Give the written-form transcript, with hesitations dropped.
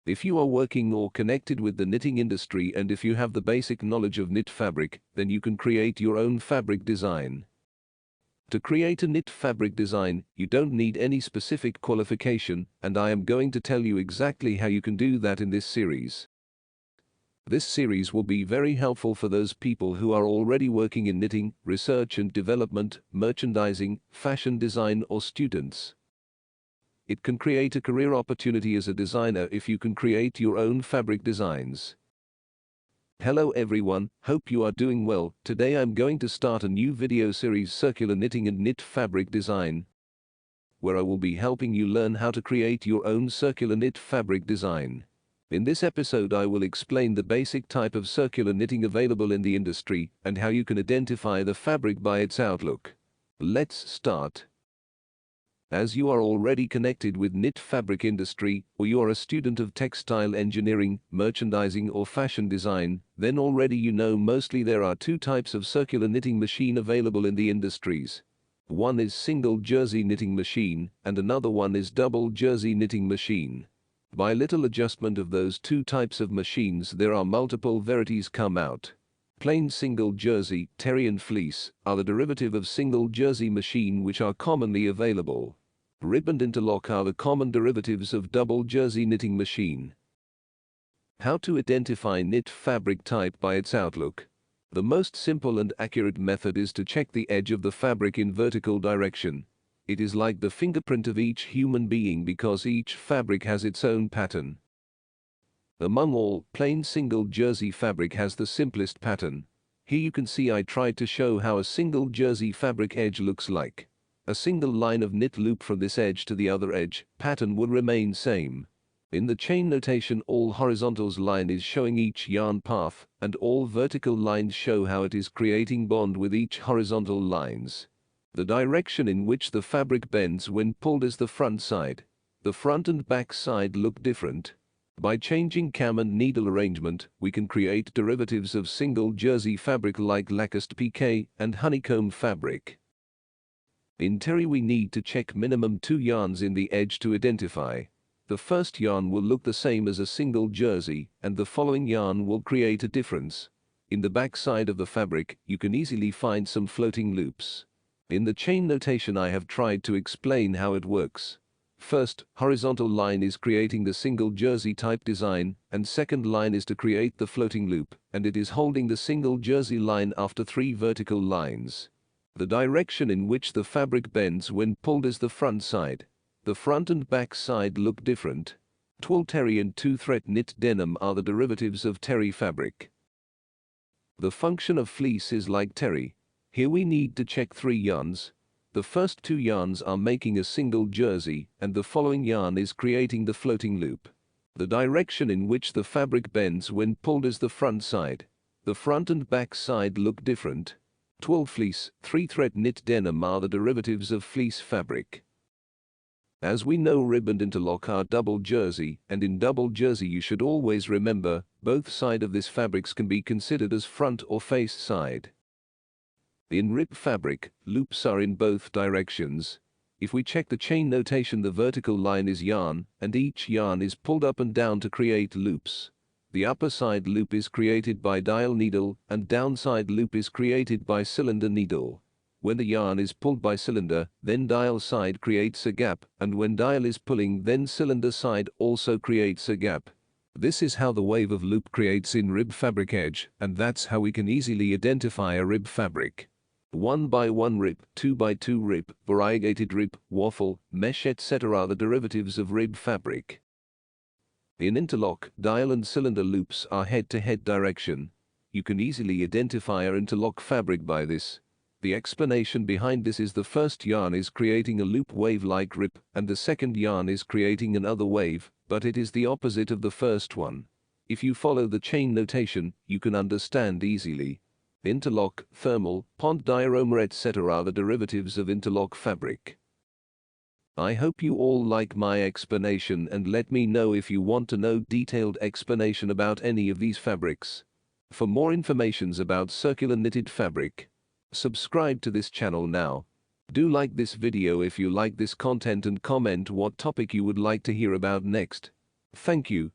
If you are working or connected with the knitting industry and if you have the basic knowledge of knit fabric, then you can create your own fabric design. To create a knit fabric design, you don't need any specific qualification, and I am going to tell you exactly how you can do that in this series. This series will be very helpful for those people who are already working in knitting, research and development, merchandising, fashion design or students. It can create a career opportunity as a designer if you can create your own fabric designs. Hello everyone, hope you are doing well. Today I'm going to start a new video series Circular Knitting and Knit Fabric Design, where I will be helping you learn how to create your own circular knit fabric design. In this episode I will explain the basic type of circular knitting available in the industry and how you can identify the fabric by its outlook. Let's start. As you are already connected with knit fabric industry, or you are a student of textile engineering, merchandising or fashion design, then already you know mostly there are two types of circular knitting machine available in the industries. One is single jersey knitting machine and another one is double jersey knitting machine. By little adjustment of those two types of machines there are multiple varieties come out. Plain single jersey, terry and fleece, are the derivative of single jersey machine which are commonly available. Rib and interlock are the common derivatives of double jersey knitting machine. How to identify knit fabric type by its outlook? The most simple and accurate method is to check the edge of the fabric in vertical direction. It is like the fingerprint of each human being because each fabric has its own pattern. Among all, plain single jersey fabric has the simplest pattern. Here you can see I tried to show how a single jersey fabric edge looks like. A single line of knit loop from this edge to the other edge, pattern will remain same. In the chain notation all horizontals line is showing each yarn path, and all vertical lines show how it is creating bond with each horizontal lines. The direction in which the fabric bends when pulled is the front side. The front and back side look different. By changing cam and needle arrangement, we can create derivatives of single jersey fabric like Lacoste piqué and honeycomb fabric. In terry we need to check minimum 2 yarns in the edge to identify. The first yarn will look the same as a single jersey, and the following yarn will create a difference. In the back side of the fabric, you can easily find some floating loops. In the chain notation I have tried to explain how it works. First, horizontal line is creating the single jersey type design, and second line is to create the floating loop, and it is holding the single jersey line after 3 vertical lines. The direction in which the fabric bends when pulled is the front side. The front and back side look different. Twill terry and 2-thread knit denim are the derivatives of terry fabric. The function of fleece is like terry. Here we need to check 3 yarns. The first 2 yarns are making a single jersey, and the following yarn is creating the floating loop. The direction in which the fabric bends when pulled is the front side. The front and back side look different. Twill fleece, 3-thread knit denim are the derivatives of fleece fabric. As we know, rib and interlock are double jersey, and in double jersey you should always remember, both sides of this fabrics can be considered as front or face side. In rib fabric, loops are in both directions. If we check the chain notation, the vertical line is yarn, and each yarn is pulled up and down to create loops. The upper side loop is created by dial needle, and downside loop is created by cylinder needle. When the yarn is pulled by cylinder, then dial side creates a gap, and when dial is pulling, then cylinder side also creates a gap. This is how the wave of loop creates in rib fabric edge, and that's how we can easily identify a rib fabric. 1x1 rib, 2x2 rib, variegated rib, waffle, mesh etc. are the derivatives of rib fabric. In interlock, dial and cylinder loops are head-to-head direction. You can easily identify our interlock fabric by this. The explanation behind this is the first yarn is creating a loop wave like rib, and the second yarn is creating another wave, but it is the opposite of the first one. If you follow the chain notation, you can understand easily. Interlock, thermal, pond diorama etc. are the derivatives of interlock fabric. I hope you all like my explanation, and let me know if you want to know detailed explanation about any of these fabrics. For more informations about circular knitted fabric, subscribe to this channel now. Do like this video if you like this content and comment what topic you would like to hear about next. Thank you.